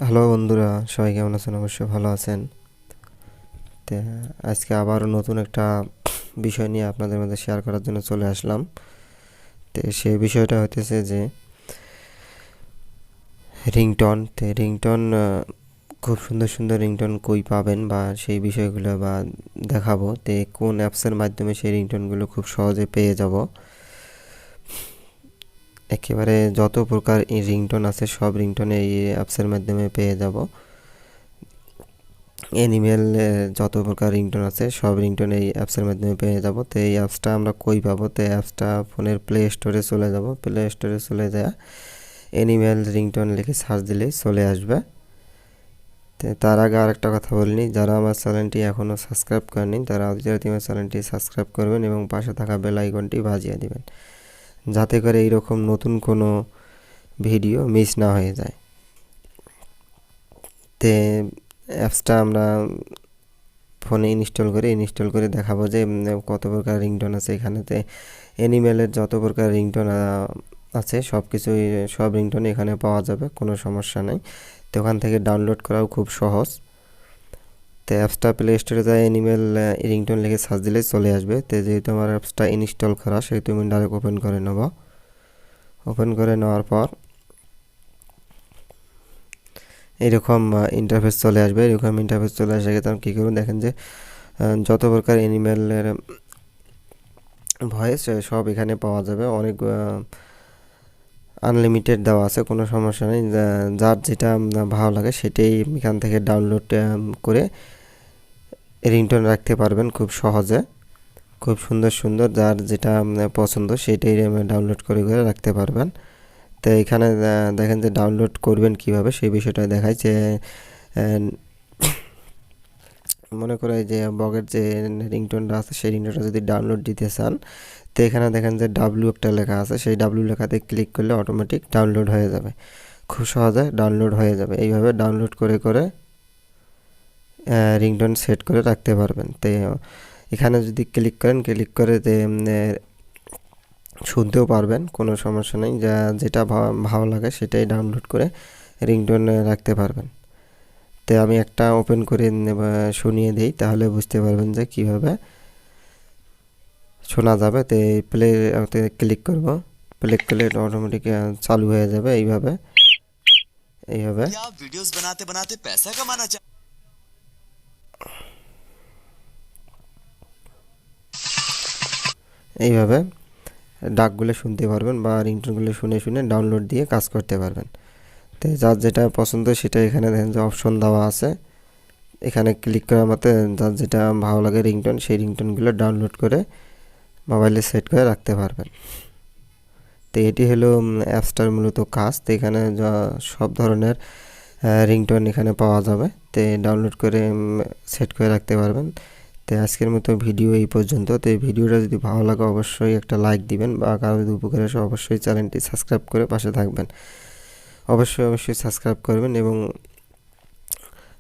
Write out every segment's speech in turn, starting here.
Hello বন্ধুরা, সবাই কেমন আছেন? অবশ্যই ভালো আছেন। তো আজকে আবারও নতুন একটা বিষয় নিয়ে আপনাদের মধ্যে শেয়ার করার জন্য চলে আসলাম। তো সেই বিষয়টা হতেছে যে রিংটন। তো রিংটন খুব সুন্দর সুন্দর রিংটন কই পাবেন বা সেই বিষয়গুলো বা দেখাবো। তো কোন অ্যাপসের মাধ্যমে সেই রিংটনগুলো খুব সহজে পেয়ে যাব। একেবারে যত প্রকার রিংটন আছে সব রিংটন এই অ্যাপসের মাধ্যমে পেয়ে যাব। অ্যানিমেল যত প্রকার রিংটোন আছে সব রিংটোন এই অ্যাপসের মাধ্যমে পেয়ে যাব। তো এই অ্যাপসটা আমরা কই পাবো? তো অ্যাপসটা ফোনের প্লে স্টোরে চলে যাব। প্লে স্টোরে চলে যায় অ্যানিমেল রিংটোন লিখে সার্চ দিলেই চলে আসবে। তো তার আগে আরেকটা কথা বলিনি, যারা আমার চ্যানেলটি এখনও সাবস্ক্রাইব করেনি তারা অতি আমার চ্যানেলটি সাবস্ক্রাইব করবেন এবং পাশে থাকা বেল আইকনটি বাজিয়ে দিবেন, যাতে করে এইরকম নতুন কোনো ভিডিও মিস না হয়ে যায়। তে অ্যাপসটা আমরা ফোনে ইনস্টল করে দেখাবো যে কত প্রকার রিংটোন আছে এখানেতে। অ্যানিমেলের যত প্রকার রিংটোন আছে সব রিংটোন এখানে পাওয়া যাবে, কোনো সমস্যা নেই। তো ওখান থেকে ডাউনলোড করাও খুব সহজ। তো অ্যাপসটা প্লে স্টোরে যায় অ্যানিমেল রিংটোন লিখে সার্চ দিলে চলে আসবে। তো যেহেতু আমার অ্যাপসটা ইনস্টল করা সেহেতু আমি ডাইরেক্ট ওপেন করে নেব। ওপেন করে নেওয়ার পর এরকম ইন্টারফেস চলে আসবে। এরকম ইন্টারফেস চলে আসলে তখন কী করুন, দেখেন যে যত প্রকার অ্যানিমেলের ভয়েস সব এখানে পাওয়া যাবে। অনেক আনলিমিটেড দেওয়া আছে, কোনো সমস্যা নেই। যার যেটা ভালো লাগে সেটাই এখান থেকে ডাউনলোড করে রিংটোন রাখতে পারবেন খুব সহজে। খুব সুন্দর সুন্দর যার যেটা পছন্দ সেটাই ডাউনলোড করে রাখতে পারবেন। তো এখানে দেখেন যে ডাউনলোড করবেন কিভাবে সেই বিষয়টা দেখায়। যে মনে করে যে বগের যে রিংটোনটা আছে সেই রিংটোনটা যদি ডাউনলোড দিতে চান, তো এখানে দেখেন যে ডাব্লিউ একটা লেখা আছে, সেই ডাব্লিউ লেখাতে ক্লিক করলে অটোমেটিক ডাউনলোড হয়ে যাবে, খুব সহজে ডাউনলোড হয়ে যাবে। এইভাবে ডাউনলোড করে করে রিংটোন সেট করে রাখতে পারবেন। তো এখানে যদি ক্লিক করে শুনতেও পারবেন, কোনো সমস্যা নেই। যেটা ভালো লাগে সেটাই ডাউনলোড করে রিংটোন রাখতে পারবেন। তো আমি একটা ওপেন করে শুনিয়ে দিই, তাহলে বুঝতে পারবেন যে কিভাবে শোনা যাবে। তো প্লে ক্লিক করব, প্লে করলে অটোমেটিক চালু হয়ে যাবে। এইভাবে এইভাবে वीडियोस बनाते बनाते पैसा कमाना चाह এইভাবে ডাকগুলো শুনতে পারবেন বা রিংটোনগুলো শুনে শুনে ডাউনলোড দিয়ে কাজ করতে পারবেন। তো যার যেটা পছন্দ সেটা এখানে দেখেন যে অপশন দেওয়া আছে, এখানে ক্লিক করার মতো যার যেটা ভালো লাগে রিংটোন সেই রিংটোনগুলো ডাউনলোড করে মোবাইলে সেট করে রাখতে পারবেন। তো এটি হলো অ্যাপসটার মূলত কাজ। তো এখানে সব ধরনের রিংটোন এখানে পাওয়া যাবে। তো ডাউনলোড করে সেট করে রাখতে পারবেন। তো আজকের মতো ভিডিও এই পর্যন্ত। তো এই ভিডিওটা যদি ভালো লাগে অবশ্যই একটা লাইক দিবেন, বা কারো যদি উপকার আসে অবশ্যই চ্যানেলটি সাবস্ক্রাইব করে পাশে থাকবেন। অবশ্যই সাবস্ক্রাইব করবেন এবং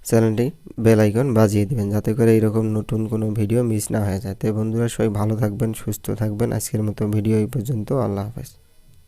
চ্যানেলটি বেল আইকন বাজিয়ে দিবেন, যাতে করে এইরকম নতুন কোনো ভিডিও মিস না হয়ে যায়। তো বন্ধুরা সবাই ভালো থাকবেন, সুস্থ থাকবেন। আজকের মতো ভিডিও এই পর্যন্ত। আল্লাহ হাফেজ।